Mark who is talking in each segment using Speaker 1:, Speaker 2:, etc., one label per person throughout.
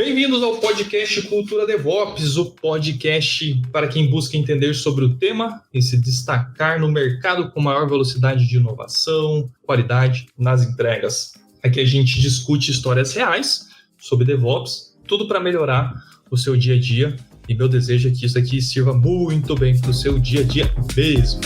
Speaker 1: Bem-vindos ao podcast Cultura DevOps, o podcast para quem busca entender sobre o tema e se destacar no mercado com maior velocidade de inovação, qualidade nas entregas. Aqui a gente discute histórias reais sobre DevOps, tudo para melhorar o seu dia a dia, e meu desejo é que isso aqui sirva muito bem para o seu dia a dia mesmo.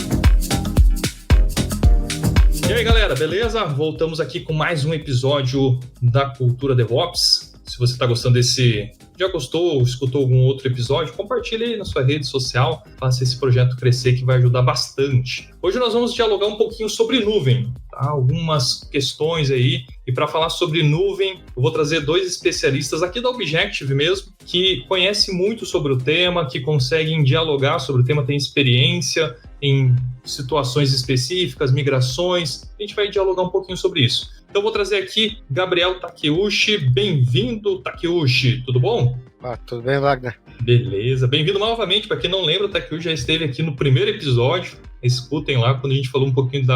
Speaker 1: E aí, galera, beleza? Voltamos aqui com mais um episódio da Cultura DevOps. Se você está gostando desse, já gostou ou escutou algum outro episódio, compartilhe aí na sua rede social, faça esse projeto crescer que vai ajudar bastante. Hoje nós vamos dialogar um pouquinho sobre nuvem, tá? Algumas questões aí, e para falar sobre nuvem, eu vou trazer dois especialistas aqui da Objective mesmo, que conhecem muito sobre o tema, que conseguem dialogar sobre o tema, têm experiência em situações específicas, migrações. A gente vai dialogar um pouquinho sobre isso. Então, vou trazer aqui Gabriel Takeuchi. Bem-vindo, Takeuchi. Tudo bom?
Speaker 2: Tudo bem, Wagner.
Speaker 1: Beleza. Bem-vindo novamente. Para quem não lembra, o Takeuchi já esteve aqui no primeiro episódio. Escutem lá, quando a gente falou um pouquinho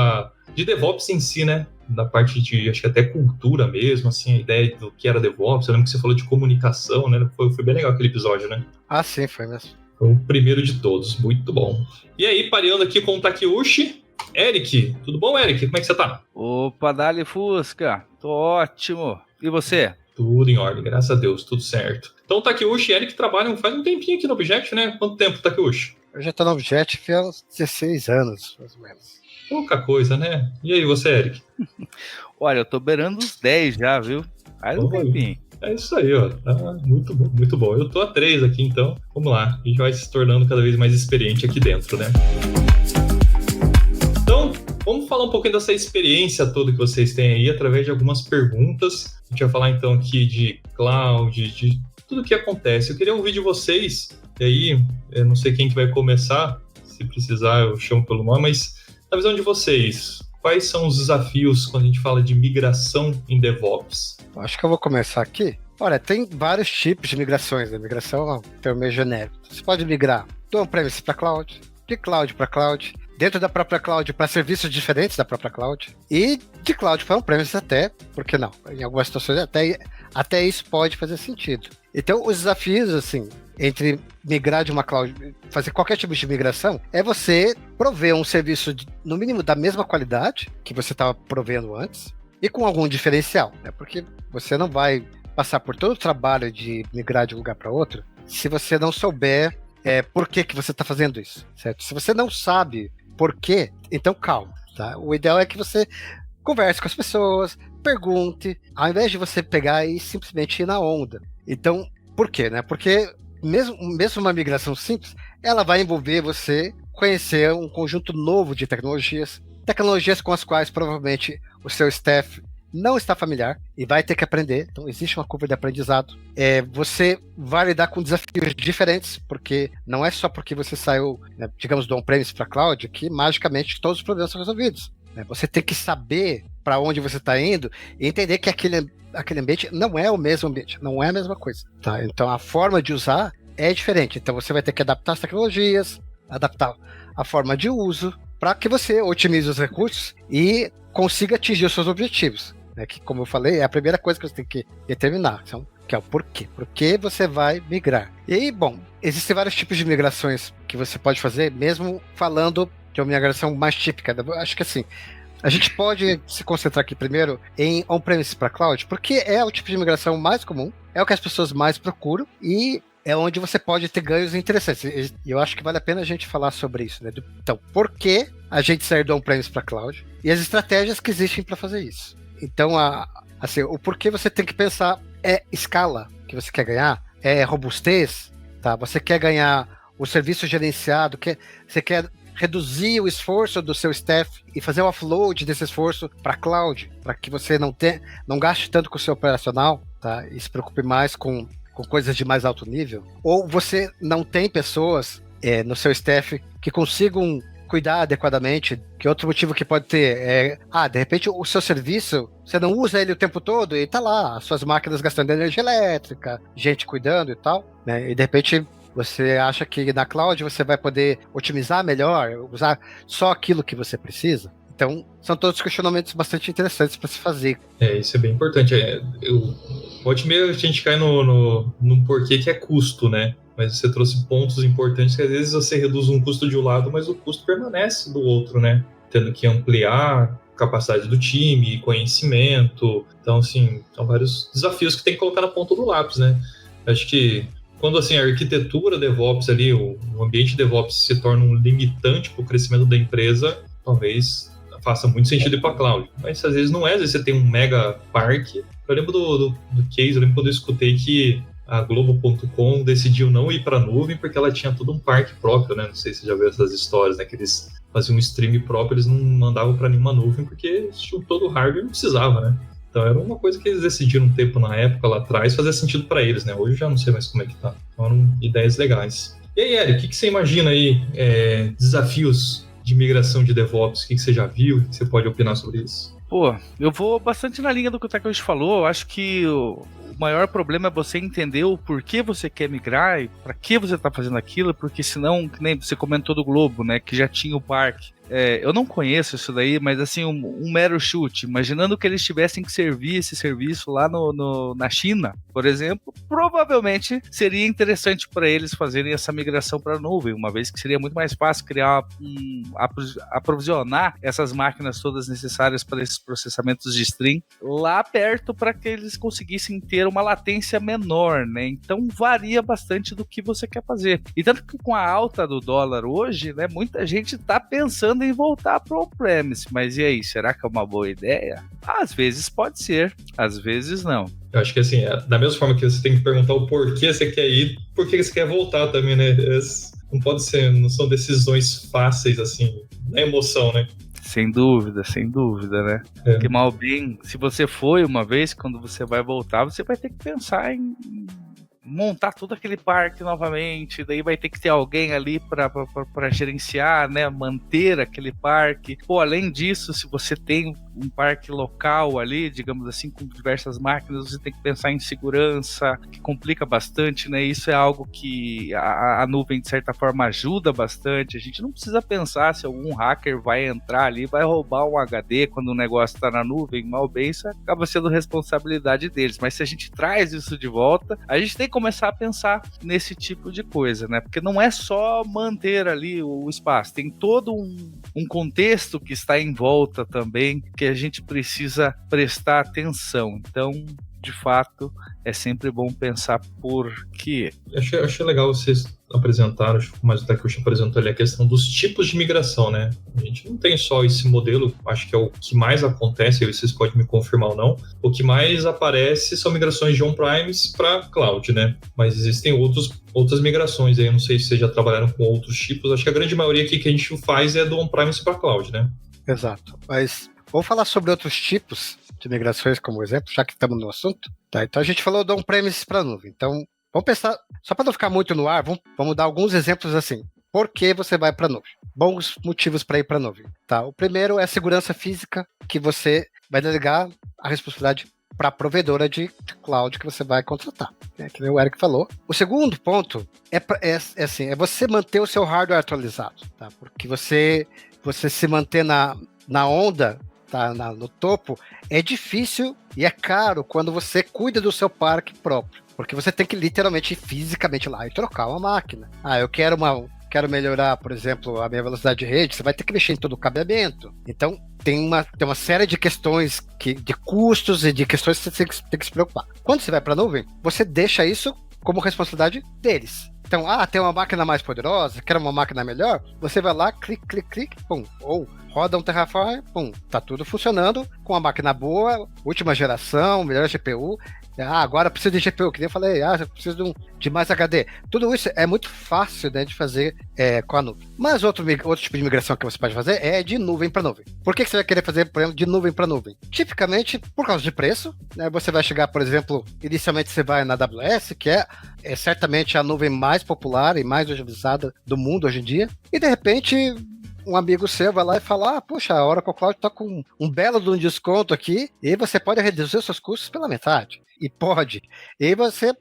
Speaker 1: de DevOps em si, né? Da parte de, acho que até cultura mesmo, assim, a ideia do que era DevOps. Eu lembro que você falou de comunicação, né? Foi bem legal aquele episódio, né?
Speaker 2: Sim, foi mesmo.
Speaker 1: Foi o primeiro de todos. Muito bom. E aí, pareando aqui com o Takeuchi, Eric, tudo bom, Eric? Como é que você tá?
Speaker 3: Opa, Dali Fusca, tô ótimo. E você?
Speaker 1: Tudo em ordem, graças a Deus, tudo certo. Então, Takeuchi e Eric trabalham faz um tempinho aqui no Objective, né? Quanto tempo, Takeuchi?
Speaker 2: Eu já tô no Objective há uns 16 anos, mais ou menos.
Speaker 1: Pouca coisa, né? E aí, você, Eric?
Speaker 3: Olha, eu tô beirando os 10 já, viu? Faz um tempinho.
Speaker 1: É isso aí, ó. Tá muito bom, muito bom. Eu tô a 3 aqui, então. Vamos lá. A gente vai se tornando cada vez mais experiente aqui dentro, né? Então, vamos falar um pouquinho dessa experiência toda que vocês têm aí, através de algumas perguntas. A gente vai falar, então, aqui de cloud, de tudo que acontece. Eu queria ouvir de vocês, e aí, eu não sei quem que vai começar, se precisar eu chamo pelo nome, mas na visão de vocês, quais são os desafios quando a gente fala de migração em DevOps?
Speaker 2: Acho que eu vou começar aqui. Olha, tem vários tipos de migrações, né? Migração é um termo meio genérico. Você pode migrar do on-premise para cloud, de cloud para cloud, dentro da própria cloud para serviços diferentes da própria cloud, e de cloud para on-premise até, por que não? Em algumas situações até isso pode fazer sentido. Então, os desafios, assim, entre migrar de uma cloud, fazer qualquer tipo de migração, é você prover um serviço, no mínimo, da mesma qualidade que você estava provendo antes, e com algum diferencial, né? Porque você não vai passar por todo o trabalho de migrar de um lugar para outro se você não souber por que você está fazendo isso, certo? Se você não sabe por quê, então calma, tá? O ideal é que você converse com as pessoas, pergunte, ao invés de você pegar e simplesmente ir na onda. Então, por quê, né? Porque mesmo uma migração simples, ela vai envolver você conhecer um conjunto novo de tecnologias com as quais provavelmente o seu staff não está familiar e vai ter que aprender. Então, existe uma curva de aprendizado. Você vai lidar com desafios diferentes, porque não é só porque você saiu, né, digamos, do on-premise para cloud, que magicamente todos os problemas são resolvidos. Né? Você tem que saber para onde você está indo e entender que aquele ambiente não é o mesmo ambiente, não é a mesma coisa. Tá? Então, a forma de usar é diferente. Então, você vai ter que adaptar as tecnologias, adaptar a forma de uso, para que você otimize os recursos e consiga atingir os seus objetivos. Né? Que, como eu falei, é a primeira coisa que você tem que determinar, que é o porquê. Por que você vai migrar? E aí, bom, existem vários tipos de migrações que você pode fazer, mesmo falando de uma migração mais típica. Acho que assim, a gente pode se concentrar aqui primeiro em on-premise para cloud, porque é o tipo de migração mais comum, é o que as pessoas mais procuram e é onde você pode ter ganhos interessantes. E eu acho que vale a pena a gente falar sobre isso, né? Então, por que a gente sair do on-premise para cloud e as estratégias que existem para fazer isso. Então, assim, o porquê você tem que pensar é escala que você quer ganhar, é robustez, tá? Você quer ganhar o serviço gerenciado, você quer reduzir o esforço do seu staff e fazer o offload desse esforço para cloud, para que você não gaste tanto com o seu operacional, tá? E se preocupe mais com coisas de mais alto nível, ou você não tem pessoas no seu staff que consigam cuidar adequadamente, que outro motivo que pode ter de repente o seu serviço, você não usa ele o tempo todo e tá lá, as suas máquinas gastando energia elétrica, gente cuidando e tal, né? E de repente você acha que na cloud você vai poder otimizar melhor, usar só aquilo que você precisa. Então, são todos questionamentos bastante interessantes para se fazer.
Speaker 1: Isso é bem importante. Pode meio a gente cai no porquê que é custo, né? Mas você trouxe pontos importantes que às vezes você reduz um custo de um lado, mas o custo permanece do outro, né? Tendo que ampliar a capacidade do time, conhecimento. Então, assim, são vários desafios que tem que colocar na ponta do lápis, né? Acho que quando assim, a arquitetura DevOps ali, o ambiente DevOps se torna um limitante para o crescimento da empresa, talvez faça muito sentido ir para a cloud. Mas às vezes não é, às vezes você tem um mega parque. Eu lembro do case, eu lembro quando eu escutei que a Globo.com decidiu não ir para a nuvem porque ela tinha todo um parque próprio, né? Não sei se você já viu essas histórias, né? Que eles faziam um stream próprio, eles não mandavam para nenhuma nuvem porque eles tinham todo o hardware e não precisava, né? Então era uma coisa que eles decidiram um tempo na época lá atrás, fazia sentido para eles, né? Hoje eu já não sei mais como é que tá. Então eram ideias legais. E aí, Eric, o que você imagina aí, desafios de migração de DevOps? O que você já viu? O que você pode opinar sobre isso?
Speaker 3: Pô, eu vou bastante na linha do que o Takeuchi falou. Eu acho que o maior problema é você entender o porquê você quer migrar e para que você está fazendo aquilo, porque senão, que nem você comentou do Globo, né, que já tinha o parque. Eu não conheço isso daí, mas assim, um mero chute, imaginando que eles tivessem que servir esse serviço lá na China, por exemplo, provavelmente seria interessante para eles fazerem essa migração para a nuvem, uma vez que seria muito mais fácil criar aprovisionar essas máquinas todas necessárias para esses processamentos de stream lá perto para que eles conseguissem ter uma latência menor, né? Então varia bastante do que você quer fazer. E tanto que com a alta do dólar hoje, né, muita gente está pensando em voltar para o on-premise, mas e aí, será que é uma boa ideia? Às vezes pode ser, às vezes não.
Speaker 1: Eu acho que assim, da mesma forma que você tem que perguntar o porquê você quer ir, por que você quer voltar também, né? Não pode ser, não são decisões fáceis assim, na emoção, né?
Speaker 3: Sem dúvida, né? Porque mal bem, se você foi uma vez, quando você vai voltar, você vai ter que pensar em montar todo aquele parque novamente, daí vai ter que ter alguém ali para gerenciar, né, manter aquele parque. Pô, além disso, se você tem um parque local ali, digamos assim, com diversas máquinas, você tem que pensar em segurança, que complica bastante, né? Isso é algo que a nuvem, de certa forma, ajuda bastante. A gente não precisa pensar se algum hacker vai entrar ali, vai roubar um HD quando o negócio está na nuvem, mal bem, isso acaba sendo responsabilidade deles. Mas se a gente traz isso de volta, a gente tem que começar a pensar nesse tipo de coisa, né? Porque não é só manter ali o espaço, tem todo um contexto que está em volta também, que a gente precisa prestar atenção. Então, de fato, é sempre bom pensar por quê.
Speaker 1: Achei legal vocês apresentaram, mas o Takeuchi apresentou ali a questão dos tipos de migração, né? A gente não tem só esse modelo, acho que é o que mais acontece, aí vocês podem me confirmar ou não. O que mais aparece são migrações de on-premise para cloud, né? Mas existem outras migrações aí, eu não sei se vocês já trabalharam com outros tipos, acho que a grande maioria aqui que a gente faz é do on-premise para cloud, né?
Speaker 2: Exato, mas vamos falar sobre outros tipos de migrações como exemplo, já que estamos no assunto. Tá, então a gente falou do on-premise para nuvem. Então vamos pensar, só para não ficar muito no ar, vamos dar alguns exemplos assim. Por que você vai para a nuvem? Bons motivos para ir para a nuvem. Tá? O primeiro é a segurança física, que você vai delegar a responsabilidade para a provedora de cloud que você vai contratar, né? Que nem o Eric falou. O segundo ponto é você manter o seu hardware atualizado, tá? Porque você se manter na onda, tá, no topo, é difícil e é caro quando você cuida do seu parque próprio, porque você tem que literalmente, fisicamente lá e trocar uma máquina. Eu quero melhorar, por exemplo, a minha velocidade de rede, você vai ter que mexer em todo o cabeamento. Então, tem uma série de questões, de custos e de questões que você tem que se preocupar. Quando você vai para a nuvem, você deixa isso como responsabilidade deles. Então, tem uma máquina mais poderosa, quer uma máquina melhor, você vai lá, clique, pum, ou roda um Terraform, pum, tá tudo funcionando com uma máquina boa, última geração, melhor GPU. Agora preciso de GPU, que nem eu falei, eu preciso de mais HD. Tudo isso é muito fácil, né, de fazer com a nuvem. Mas outro tipo de migração que você pode fazer é de nuvem para nuvem. Por que você vai querer fazer, por exemplo, de nuvem para nuvem? Tipicamente, por causa de preço, né? Você vai chegar, por exemplo, inicialmente você vai na AWS, que é certamente a nuvem mais popular e mais utilizada do mundo hoje em dia, e de repente um amigo seu vai lá e fala, poxa, a Oracle Cloud está com um belo de um desconto aqui, e você pode reduzir os seus custos pela metade. E pode. E aí você,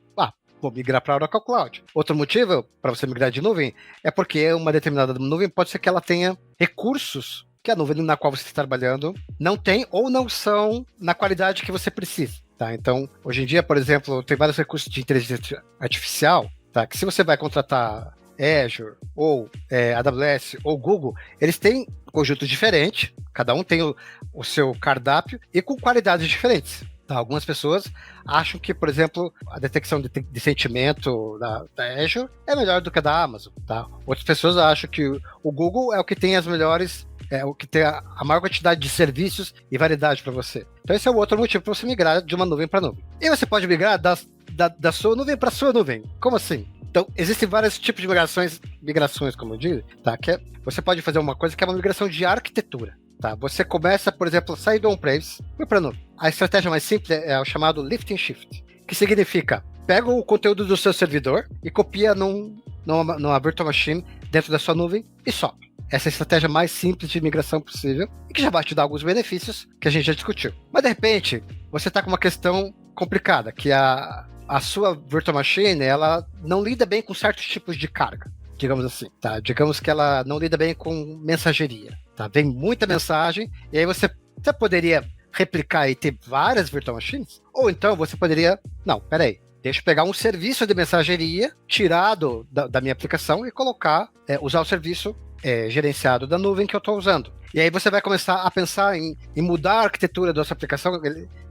Speaker 2: vou migrar para a Oracle Cloud. Outro motivo para você migrar de nuvem é porque uma determinada nuvem pode ser que ela tenha recursos que a nuvem na qual você está trabalhando não tem ou não são na qualidade que você precisa. Tá? Então, hoje em dia, por exemplo, tem vários recursos de inteligência artificial, tá? Que se você vai contratar Azure, ou AWS, ou Google, eles têm conjuntos diferentes, cada um tem o seu cardápio e com qualidades diferentes. Tá? Algumas pessoas acham que, por exemplo, a detecção de sentimento da Azure é melhor do que a da Amazon. Tá? Outras pessoas acham que o Google é o que tem as melhores, o que tem a maior quantidade de serviços e variedade para você. Então esse é o outro motivo para você migrar de uma nuvem para nuvem. E você pode migrar da sua nuvem para sua nuvem. Como assim? Então, existem vários tipos de migrações, como eu digo, tá? Você pode fazer uma coisa que é uma migração de arquitetura. Tá? Você começa, por exemplo, a sair do on-premise e para nuvem. A estratégia mais simples é o chamado lift and shift, que significa, pega o conteúdo do seu servidor e copia numa virtual machine dentro da sua nuvem e sobe. Essa é a estratégia mais simples de migração possível e que já vai te dar alguns benefícios que a gente já discutiu. Mas, de repente, você está com uma questão complicada, que a sua virtual machine, ela não lida bem com certos tipos de carga, digamos assim, tá? Digamos que ela não lida bem com mensageria, tá? Vem muita mensagem, e aí você poderia replicar e ter várias virtual machines, ou então você poderia, não, peraí, deixa eu pegar um serviço de mensageria tirado da minha aplicação e usar o serviço gerenciado da nuvem que eu estou usando. E aí você vai começar a pensar em mudar a arquitetura da sua aplicação,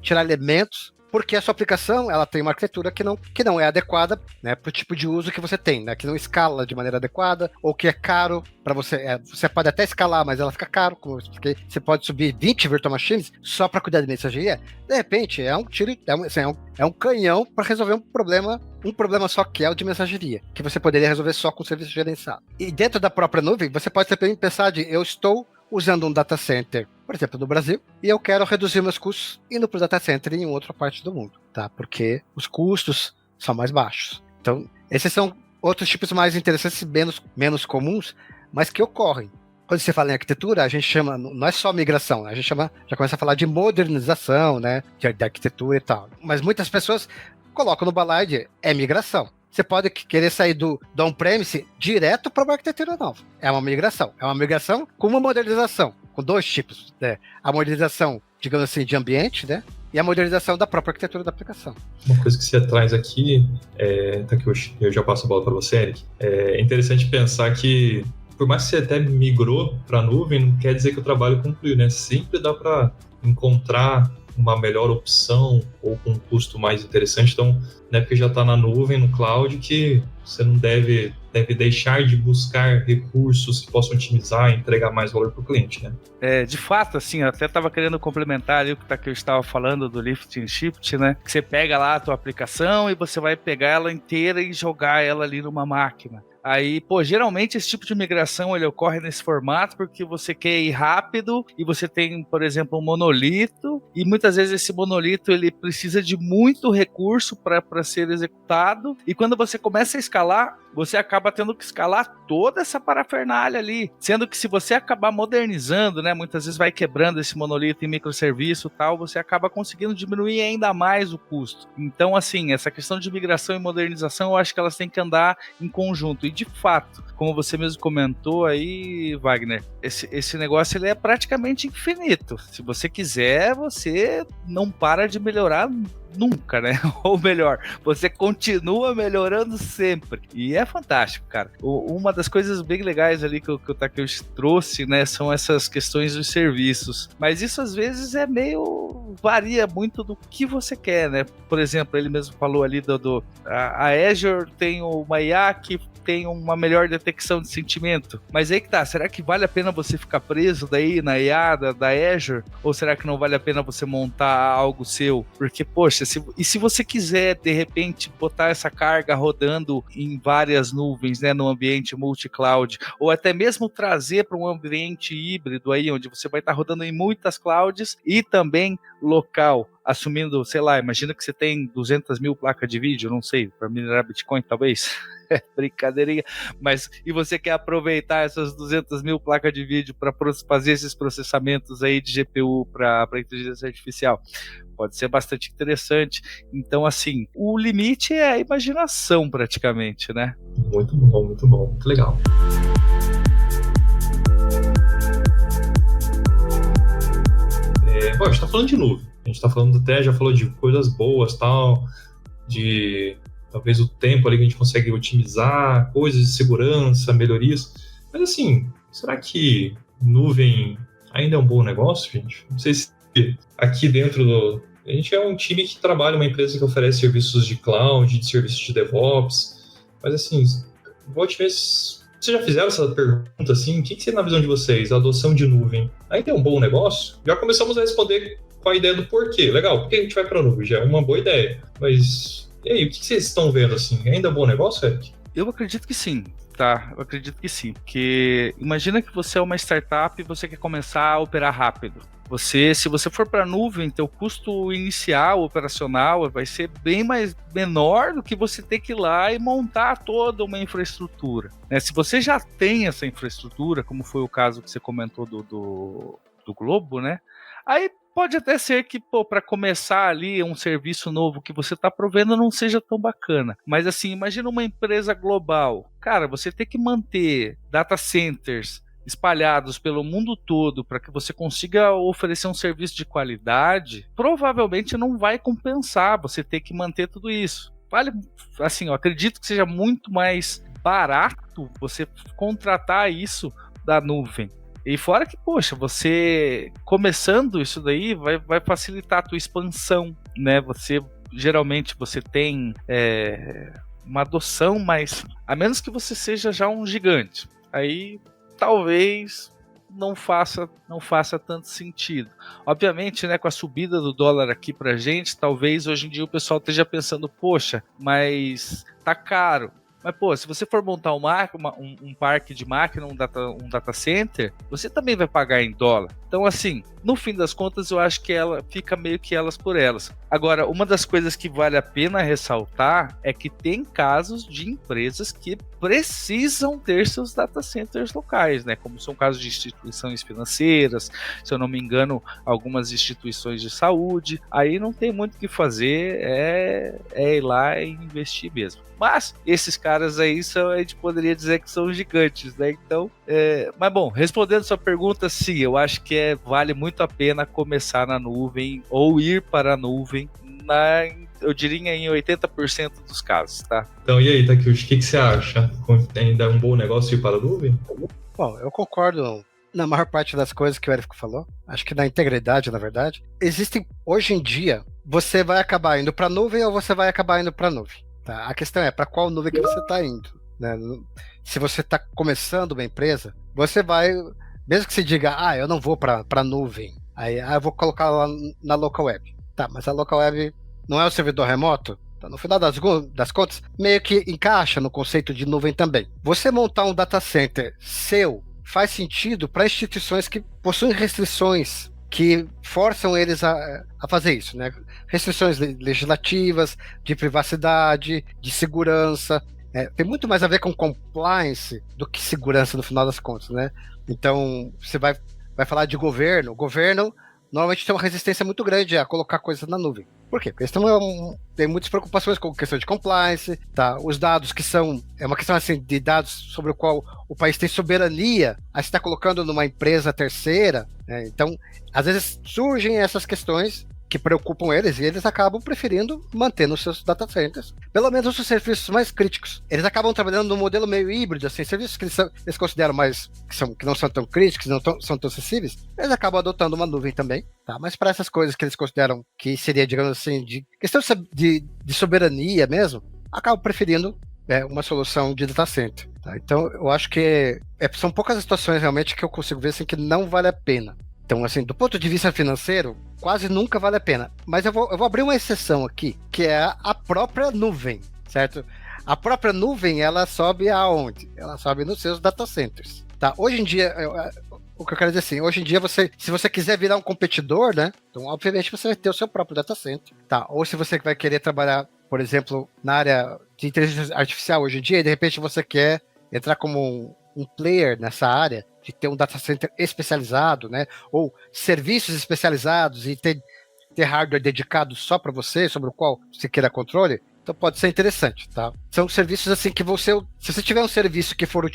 Speaker 2: tirar elementos, porque a sua aplicação ela tem uma arquitetura que não é adequada, né, para o tipo de uso que você tem, né, que não escala de maneira adequada, ou que é caro para você. Você pode até escalar, mas ela fica caro, como eu expliquei. Você pode subir 20 virtual machines só para cuidar de mensageria. De repente, é um canhão para resolver um problema só, que é o de mensageria, que você poderia resolver só com o serviço gerenciado. E dentro da própria nuvem, você pode também pensar eu estou usando um data center, por exemplo, no Brasil, e eu quero reduzir meus custos indo para o data center em outra parte do mundo, tá? Porque os custos são mais baixos. Então, esses são outros tipos mais interessantes, menos comuns, mas que ocorrem. Quando você fala em arquitetura, a gente chama, não é só migração, a gente já começa a falar de modernização, né, de arquitetura e tal. Mas muitas pessoas colocam no balaio de migração. Você pode querer sair do on-premise direto para uma arquitetura nova. É uma migração com uma modernização, com dois tipos, né? A modernização, digamos assim, de ambiente, né? E a modernização da própria arquitetura da aplicação.
Speaker 1: Uma coisa que você traz aqui, tá que eu já passo a bola para você, Eric, é interessante pensar que, por mais que você até migrou para a nuvem, não quer dizer que o trabalho concluiu, né? Sempre dá para encontrar uma melhor opção ou com um custo mais interessante. Então, não é porque já está na nuvem, no cloud, que você não deve deixar de buscar recursos que possam otimizar e entregar mais valor para o cliente, né?
Speaker 3: De fato, assim, eu até estava querendo complementar ali o que eu estava falando do lift and shift, né? Que você pega lá a tua aplicação e você vai pegar ela inteira e jogar ela ali numa máquina. Aí, geralmente esse tipo de migração ele ocorre nesse formato porque você quer ir rápido e você tem, por exemplo, um monolito e muitas vezes esse monolito ele precisa de muito recurso para ser executado e quando você começa a escalar, você acaba tendo que escalar toda essa parafernália ali, sendo que se você acabar modernizando, né, muitas vezes vai quebrando esse monolito em microserviço e tal, você acaba conseguindo diminuir ainda mais o custo. Então, assim, essa questão de migração e modernização, eu acho que elas têm que andar em conjunto. E, de fato, como você mesmo comentou aí, Wagner, esse negócio ele é praticamente infinito. Se você quiser, você não para de melhorar nunca, né? Ou melhor, você continua melhorando sempre. E é fantástico, cara. Uma das coisas bem legais ali que o Takeuchi trouxe, né, são essas questões dos serviços. Mas isso às vezes varia muito do que você quer, né? Por exemplo, ele mesmo falou ali a Azure tem uma IA que tem uma melhor detecção de sentimento. Mas aí que tá, será que vale a pena você ficar preso daí na IA da Azure? Ou será que não vale a pena você montar algo seu? Porque, poxa, se você quiser, de repente, botar essa carga rodando em várias nuvens, né, no ambiente multi-cloud, ou até mesmo trazer para um ambiente híbrido aí, onde você vai estar rodando em muitas clouds e também local, assumindo, sei lá, imagina que você tem 200 mil placas de vídeo, não sei, para minerar Bitcoin talvez, brincadeirinha, mas e você quer aproveitar essas 200 mil placas de vídeo para fazer esses processamentos aí de GPU para inteligência artificial, pode ser bastante interessante. Então, assim, o limite é a imaginação praticamente, né?
Speaker 1: Muito bom, muito legal. falando de nuvem. A gente está falando até, já falou de coisas boas, tal, de talvez o tempo ali que a gente consegue otimizar, coisas de segurança, melhorias. Mas assim, será que nuvem ainda é um bom negócio, gente? Não sei se aqui dentro do... A gente é um time que trabalha, uma empresa que oferece serviços de cloud, de serviços de DevOps, mas assim, vou te ver se vocês já fizeram essa pergunta, assim, o que você, na visão de vocês, a adoção de nuvem, ainda é um bom negócio? Já começamos a responder com a ideia do porquê. Legal, por que a gente vai para a nuvem? Já é uma boa ideia. Mas, e aí, o que vocês estão vendo, assim? Ainda é um bom negócio, Eric?
Speaker 3: Eu acredito que sim, tá? Eu acredito que sim, porque imagina que você é uma startup e você quer começar a operar rápido. Se você for para a nuvem, teu custo inicial, operacional, vai ser bem mais menor do que você ter que ir lá e montar toda uma infraestrutura, né? Se você já tem essa infraestrutura, como foi o caso que você comentou do Globo, né? Aí pode até ser que, para começar ali um serviço novo que você está provendo não seja tão bacana. Mas assim, imagina uma empresa global. Cara, você tem que manter data centers espalhados pelo mundo todo para que você consiga oferecer um serviço de qualidade, provavelmente não vai compensar você ter que manter tudo isso. Vale, assim, eu acredito que seja muito mais barato você contratar isso da nuvem. E fora que, poxa, você começando isso daí vai facilitar a tua expansão, né? Geralmente você tem uma adoção, mas a menos que você seja já um gigante, aí talvez não faça tanto sentido. Obviamente, né, com a subida do dólar aqui pra gente, talvez hoje em dia o pessoal esteja pensando, poxa, mas tá caro. Mas, pô, se você for montar um parque de máquina, um data center, você também vai pagar em dólar. Então, assim, no fim das contas, eu acho que ela fica meio que elas por elas. Agora, uma das coisas que vale a pena ressaltar é que tem casos de empresas que precisam ter seus data centers locais, né? Como são casos de instituições financeiras, se eu não me engano, algumas instituições de saúde. Aí não tem muito o que fazer, é ir lá e investir mesmo. Mas esses caras aí a gente poderia dizer que são gigantes, né? Então, mas bom, respondendo sua pergunta, sim, eu acho que vale muito a pena começar na nuvem ou ir para a nuvem, eu diria em 80% dos casos, tá?
Speaker 1: Então, e aí, Takeuchi, o que você acha? Ainda é um bom negócio ir para a nuvem?
Speaker 2: Bom, eu concordo na maior parte das coisas que o Eric falou. Acho que na integridade, na verdade. Existem, hoje em dia, você vai acabar indo para a nuvem ou você vai acabar indo para a nuvem. Tá? A questão é, para qual nuvem que você está indo? Né? Se você está começando uma empresa, você vai, mesmo que você diga, eu não vou para a nuvem, aí eu vou colocar lá na local web. Tá, mas a local web não é o servidor remoto? Então, no final das contas, meio que encaixa no conceito de nuvem também. Você montar um data center seu faz sentido para instituições que possuem restrições que forçam eles a fazer isso, né? Restrições legislativas, de privacidade, de segurança. Tem muito mais a ver com compliance do que segurança no final das contas, né? Então, você vai falar de governo. O governo normalmente tem uma resistência muito grande a colocar coisas na nuvem. Por quê? Porque eles têm muitas preocupações com a questão de compliance, tá? Os dados que são... É uma questão assim, de dados sobre o qual o país tem soberania, aí você está colocando numa empresa terceira, né? Então, às vezes surgem essas questões que preocupam eles, e eles acabam preferindo manter nos seus data centers, pelo menos os serviços mais críticos. Eles acabam trabalhando num modelo meio híbrido, assim, serviços que eles consideram mais, que não são tão críticos, não são tão acessíveis, eles acabam adotando uma nuvem também, tá? Mas para essas coisas que eles consideram que seria, digamos assim, de questão de soberania mesmo, acabam preferindo uma solução de data center, tá? Então, eu acho que são poucas situações realmente que eu consigo ver assim, que não vale a pena. Então, assim, do ponto de vista financeiro, quase nunca vale a pena. Mas eu vou abrir uma exceção aqui, que é a própria nuvem, certo? A própria nuvem, ela sobe aonde? Ela sobe nos seus data centers, tá? Hoje em dia, o que eu quero dizer assim, hoje em dia, se você quiser virar um competidor, né? Então, obviamente, você vai ter o seu próprio data center, tá? Ou se você vai querer trabalhar, por exemplo, na área de inteligência artificial hoje em dia, e de repente você quer entrar como um player nessa área, de ter um data center especializado, né? Ou serviços especializados e ter hardware dedicado só para você, sobre o qual você queira controle, então pode ser interessante, tá? São serviços assim que se você tiver um serviço que for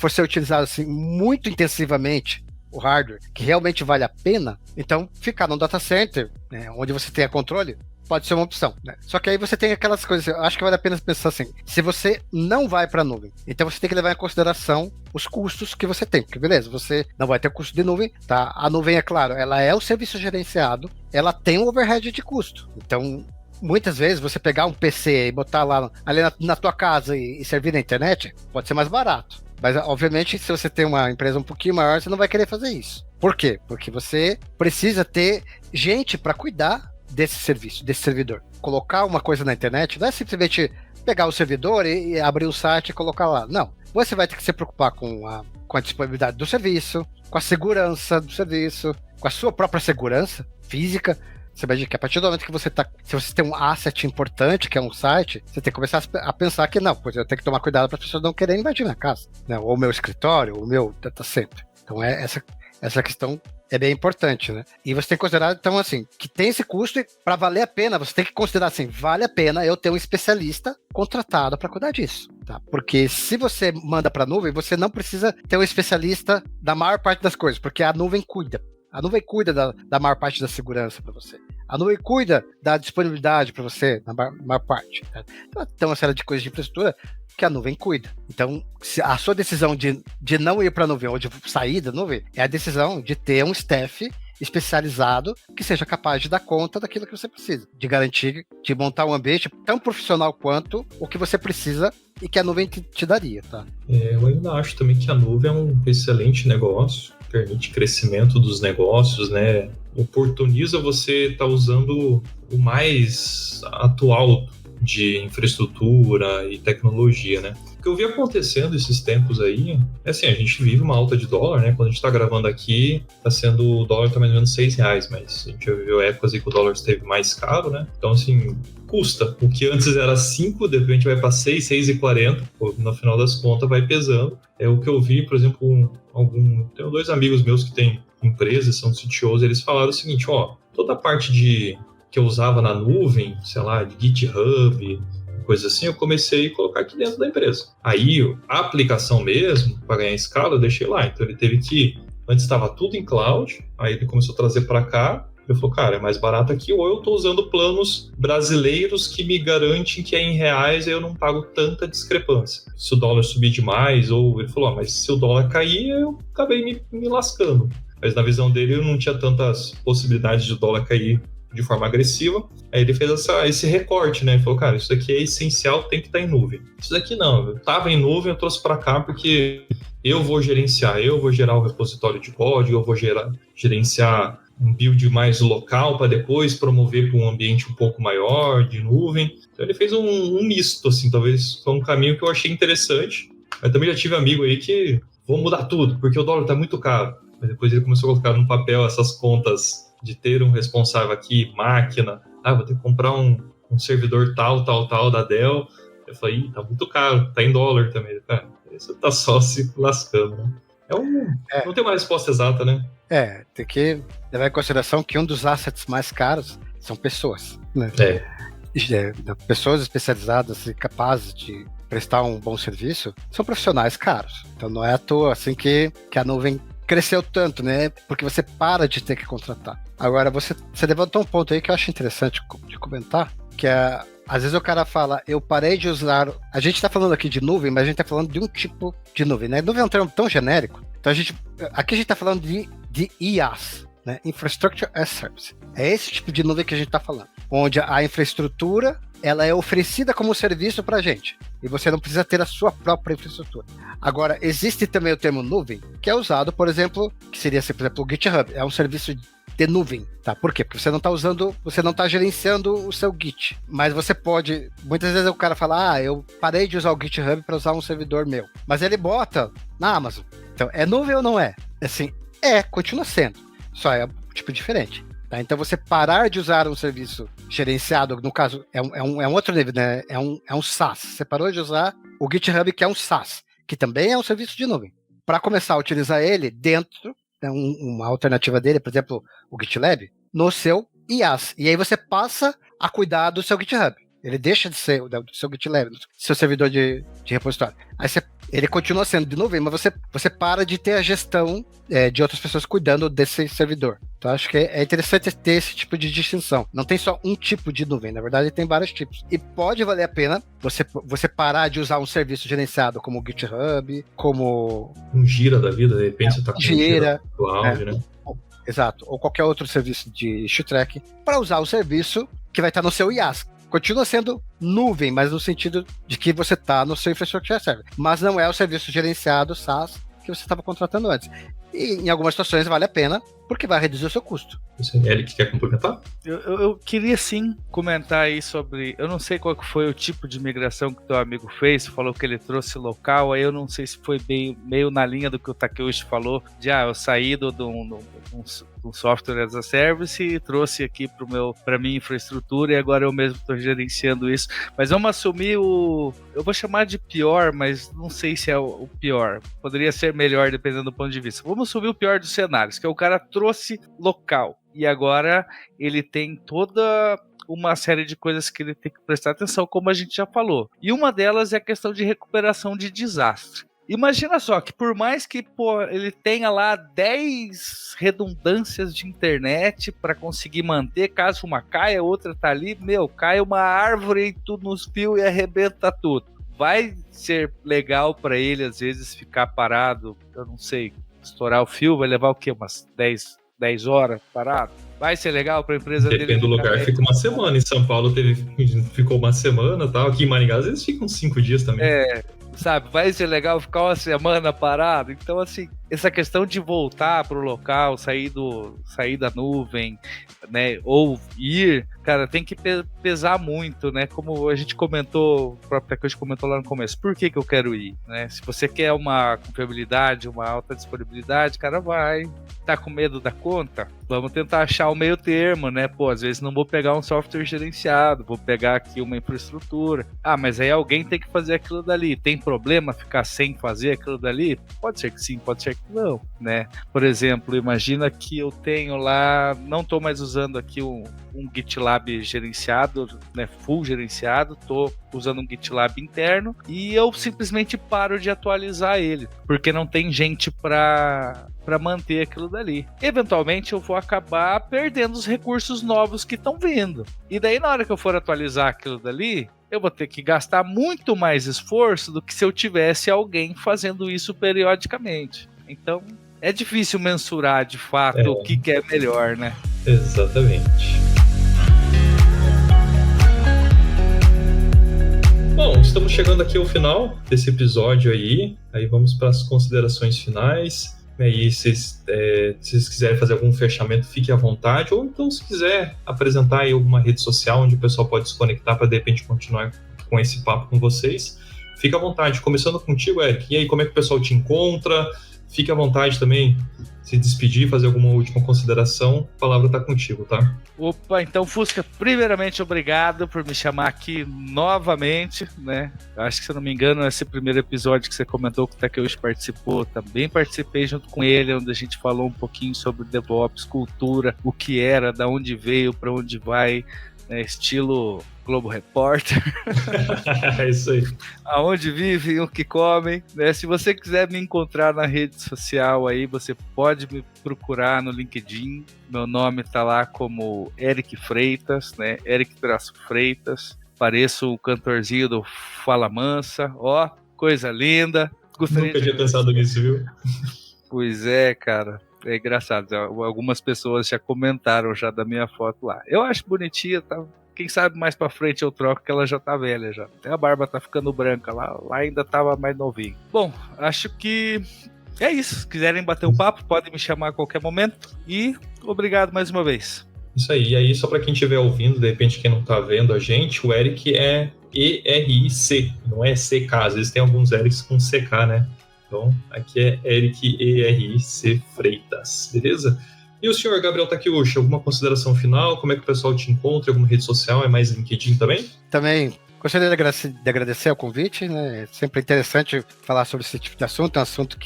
Speaker 2: ser utilizado assim muito intensivamente, o hardware, que realmente vale a pena, então ficar num data center, né, onde você tenha controle, pode ser uma opção, né? Só que aí você tem aquelas coisas, eu acho que vale a pena pensar assim, se você não vai para a nuvem, então você tem que levar em consideração os custos que você tem, porque beleza, você não vai ter custo de nuvem, tá? A nuvem, é claro, ela é o serviço gerenciado, ela tem um overhead de custo, então muitas vezes você pegar um PC e botar lá ali na tua casa e servir na internet, pode ser mais barato. Mas, obviamente, se você tem uma empresa um pouquinho maior, você não vai querer fazer isso. Por quê? Porque você precisa ter gente para cuidar desse serviço, desse servidor. Colocar uma coisa na internet não é simplesmente pegar o servidor e abrir o site e colocar lá. Não. Você vai ter que se preocupar com a disponibilidade do serviço, com a segurança do serviço, com a sua própria segurança física. Você imagina que a partir do momento que você se você tem um asset importante, que é um site, você tem que começar a pensar que não, pois eu tenho que tomar cuidado para as pessoas não quererem invadir minha casa, né? Ou o meu escritório, ou o meu data center. Então essa questão é bem importante, né? E você tem que considerar, então, assim, que tem esse custo e para valer a pena, você tem que considerar assim, vale a pena eu ter um especialista contratado para cuidar disso, tá? Porque se você manda para a nuvem, você não precisa ter um especialista da maior parte das coisas, porque a nuvem cuida. A nuvem cuida da maior parte da segurança para você. A nuvem cuida da disponibilidade para você, na maior parte. Né? Então, tem uma série de coisas de infraestrutura que a nuvem cuida. Então, se a sua decisão de não ir para a nuvem ou de sair da nuvem é a decisão de ter um staff especializado que seja capaz de dar conta daquilo que você precisa, de garantir, de montar um ambiente tão profissional quanto o que você precisa e que a nuvem te daria, tá?
Speaker 1: Eu ainda acho também que a nuvem é um excelente negócio, permite crescimento dos negócios, né? Oportuniza você estar usando o mais atual de infraestrutura e tecnologia, né? O que eu vi acontecendo esses tempos aí, é assim, a gente vive uma alta de dólar, né? Quando a gente tá gravando aqui, o dólar tá mais ou menos R$6, mas a gente já viveu épocas em que o dólar esteve mais caro, né? Então, assim, custa. O que antes era 5, de repente vai para 6, 6,40, no final das contas vai pesando. É o que eu vi, por exemplo, tenho 2 amigos meus que têm empresas, são CTOs, eles falaram o seguinte, toda a parte que eu usava na nuvem, sei lá, de GitHub, coisa assim, eu comecei a colocar aqui dentro da empresa. Aí, a aplicação mesmo, para ganhar escala, eu deixei lá. Então, ele teve que, antes estava tudo em cloud, aí ele começou a trazer para cá, ele falou, cara, é mais barato aqui, ou eu estou usando planos brasileiros que me garantem que é em reais e eu não pago tanta discrepância. Se o dólar subir demais, ou ele falou, mas se o dólar cair, eu acabei me lascando. Mas na visão dele, eu não tinha tantas possibilidades de o dólar cair de forma agressiva. Aí ele fez esse recorte, né? Ele falou, cara, isso daqui é essencial, tem que estar em nuvem. Isso daqui não, eu estava em nuvem, eu trouxe para cá porque eu vou gerenciar, eu vou gerar o repositório de código, eu vou gerenciar um build mais local para depois promover para um ambiente um pouco maior de nuvem. Então ele fez um misto, assim, talvez foi um caminho que eu achei interessante. Eu também já tive amigo aí que vou mudar tudo, porque o dólar está muito caro. Mas depois ele começou a colocar no papel essas contas de ter um responsável aqui, máquina, vou ter que comprar um servidor tal da Dell. Eu falei, tá muito caro, tá em dólar também. Cara, você tá só se lascando, né? Não tem uma resposta exata, né?
Speaker 2: Tem que levar em consideração que um dos assets mais caros são pessoas, né? Pessoas especializadas e capazes de prestar um bom serviço são profissionais caros. Então não é à toa assim que a nuvem cresceu tanto, né? Porque você para de ter que contratar. Agora, você levantou um ponto aí que eu acho interessante de comentar, que é, às vezes o cara fala, eu parei de usar... A gente está falando aqui de nuvem, mas a gente está falando de um tipo de nuvem, né? Nuvem é um termo tão genérico. Então, aqui a gente está falando de IaaS, né? Infrastructure as Service. É esse tipo de nuvem que a gente está falando. Onde a infraestrutura, ela é oferecida como serviço para a gente. E você não precisa ter a sua própria infraestrutura. Agora, existe também o termo nuvem, que é usado, por exemplo, que seria, por exemplo, o GitHub. É um serviço de nuvem, tá? Por quê? Porque você não está gerenciando o seu Git. Mas você pode... Muitas vezes o cara fala, eu parei de usar o GitHub para usar um servidor meu. Mas ele bota na Amazon. Então, é nuvem ou não é? Assim, continua sendo. Só é um tipo diferente. Tá? Então, você parar de usar um serviço gerenciado, no caso, é um outro nível, né? É um SaaS. Você parou de usar o GitHub, que é um SaaS, que também é um serviço de nuvem. Para começar a utilizar ele dentro, né, uma alternativa dele, por exemplo, o GitLab, no seu IaaS. E aí você passa a cuidar do seu GitHub. Ele deixa de ser do seu GitLab, seu servidor de repositório. Aí ele continua sendo de nuvem, mas você para de ter a gestão de outras pessoas cuidando desse servidor. Então, acho que é interessante ter esse tipo de distinção. Não tem só um tipo de nuvem, na verdade, tem vários tipos. E pode valer a pena você parar de usar um serviço gerenciado como o GitHub, como...
Speaker 1: Um Gira da vida, de repente você está com um Gira Cloud, né?
Speaker 2: Exato, ou qualquer outro serviço de issue track, para usar o serviço que vai estar no seu IaaS. Continua sendo nuvem, mas no sentido de que você está no seu infrastructure server. Mas não é o serviço gerenciado SaaS que você estava contratando antes. E em algumas situações vale a pena, porque vai reduzir o seu custo.
Speaker 1: Eric, quer complementar?
Speaker 3: Eu queria sim comentar aí sobre... Eu não sei qual que foi o tipo de migração que teu amigo fez. Falou que ele trouxe local. Aí eu não sei se foi meio na linha do que o Takeuchi falou. Eu saí de um software as a service e trouxe aqui para minha infraestrutura. E agora eu mesmo estou gerenciando isso. Mas vamos assumir eu vou chamar de pior, mas não sei se é o pior. Poderia ser melhor dependendo do ponto de vista. Vamos assumir o pior dos cenários, que é o cara trouxe local. E agora ele tem toda uma série de coisas que ele tem que prestar atenção, como a gente já falou. E uma delas é a questão de recuperação de desastre. Imagina só que por mais que ele tenha lá 10 redundâncias de internet para conseguir manter, caso uma caia, outra tá ali, cai uma árvore e tudo nos fios e arrebenta tudo. Vai ser legal para ele às vezes ficar parado, eu não sei, estourar o fio, vai levar o quê? Umas 10 horas parado? Vai ser legal para a empresa dele?
Speaker 1: Depende do lugar, fica uma semana. Em São Paulo ficou uma semana, tal. Aqui em Maringá às vezes ficam 5 dias também.
Speaker 3: Sabe, vai ser legal ficar uma semana parado? Então, assim, essa questão de voltar pro local, sair da nuvem, né, ou ir, cara, tem que pesar muito, né, como a gente comentou, o próprio Takeuchi comentou lá no começo, por que eu quero ir, né, se você quer uma confiabilidade, uma alta disponibilidade, cara, tá com medo da conta? Vamos tentar achar o meio termo, né, às vezes não vou pegar um software gerenciado, vou pegar aqui uma infraestrutura, mas aí alguém tem que fazer aquilo dali, tem problema ficar sem fazer aquilo dali? Pode ser que sim, pode ser que não, né? Por exemplo, imagina que eu tenho lá, não estou mais usando aqui um GitLab gerenciado, né, full gerenciado, estou usando um GitLab interno e eu simplesmente paro de atualizar ele, porque não tem gente para manter aquilo dali. Eventualmente eu vou acabar perdendo os recursos novos que estão vindo. E daí na hora que eu for atualizar aquilo dali, eu vou ter que gastar muito mais esforço do que se eu tivesse alguém fazendo isso periodicamente. Então, é difícil mensurar de fato o que é melhor, né?
Speaker 1: Exatamente. Bom, estamos chegando aqui ao final desse episódio aí vamos para as considerações finais. E se vocês quiserem fazer algum fechamento, fique à vontade. Ou então, se quiser apresentar aí alguma rede social onde o pessoal pode se conectar para, de repente, continuar com esse papo com vocês, fique à vontade. Começando contigo, Eric. E aí, como é que o pessoal te encontra? Fique à vontade também, se despedir, fazer alguma última consideração. A palavra está contigo, tá?
Speaker 3: Opa, então, Fusca, primeiramente, obrigado por me chamar aqui novamente, né? Eu acho que, se eu não me engano, esse primeiro episódio que você comentou que o Takeuchi participou, também participei junto com ele, onde a gente falou um pouquinho sobre DevOps, cultura, o que era, da onde veio, para onde vai, né? Estilo Globo Repórter.
Speaker 1: É isso aí.
Speaker 3: Aonde vivem, o que comem, né? Se você quiser me encontrar na rede social aí, você pode me procurar no LinkedIn. Meu nome tá lá como Eric Freitas, né? Eric-Freitas. Pareço o cantorzinho do Fala Mansa. Ó, coisa linda.
Speaker 1: Nunca tinha pensado nisso, viu?
Speaker 3: Pois é, cara. É engraçado. Algumas pessoas já comentaram já da minha foto lá. Eu acho bonitinha, tá? Quem sabe mais pra frente eu troco, que ela já tá velha já. Até a barba tá ficando branca lá ainda tava mais novinho. Bom, acho que é isso. Se quiserem bater um papo, podem me chamar a qualquer momento. E obrigado mais uma vez.
Speaker 1: Isso aí. E aí, só pra quem estiver ouvindo, de repente quem não tá vendo a gente, o Eric é ERIC, não é CK. Às vezes tem alguns Erics com CK, né? Então, aqui é Eric ERIC Freitas, beleza? E o senhor Gabriel Takeuchi, alguma consideração final? Como é que o pessoal te encontra? Alguma rede social? É mais LinkedIn também?
Speaker 2: Também gostaria de agradecer o convite, né? É sempre interessante falar sobre esse tipo de assunto, é um assunto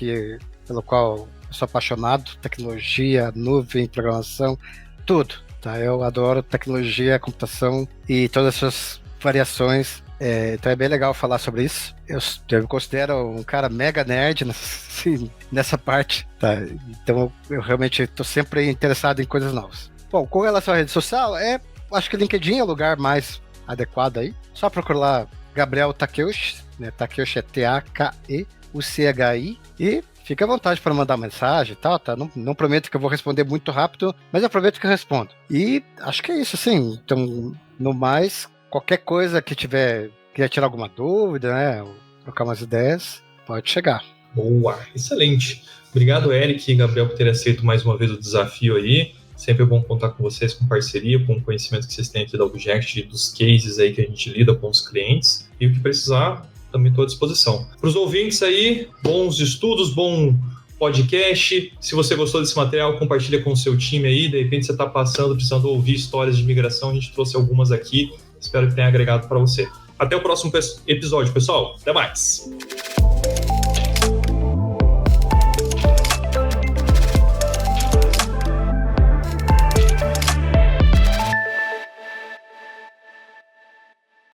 Speaker 2: pelo qual eu sou apaixonado, tecnologia, nuvem, programação, tudo, tá? Eu adoro tecnologia, computação e todas as suas variações. Então é bem legal falar sobre isso. Eu me considero um cara mega nerd nessa parte, tá? Então eu realmente estou sempre interessado em coisas novas. Bom, com relação à rede social, acho que o LinkedIn é o lugar mais adequado aí. Só procurar lá Gabriel Takeuchi, né? Takeuchi é Takeuchi, e fica à vontade para mandar mensagem e tal, tá? Não prometo que eu vou responder muito rápido, mas eu prometo que eu respondo. E acho que é isso, assim. Então, no mais, qualquer coisa que quiser tirar alguma dúvida, né? Ou trocar umas ideias, pode chegar.
Speaker 1: Boa, excelente. Obrigado, Eric e Gabriel, por terem aceito mais uma vez o desafio aí. Sempre é bom contar com vocês, com parceria, com o conhecimento que vocês têm aqui da Object, dos cases aí que a gente lida com os clientes. E o que precisar, também estou à disposição. Para os ouvintes aí, bons estudos, bom podcast. Se você gostou desse material, compartilha com o seu time aí. De repente você está precisando ouvir histórias de migração. A gente trouxe algumas aqui. Espero que tenha agregado para você. Até o próximo episódio, pessoal. Até mais!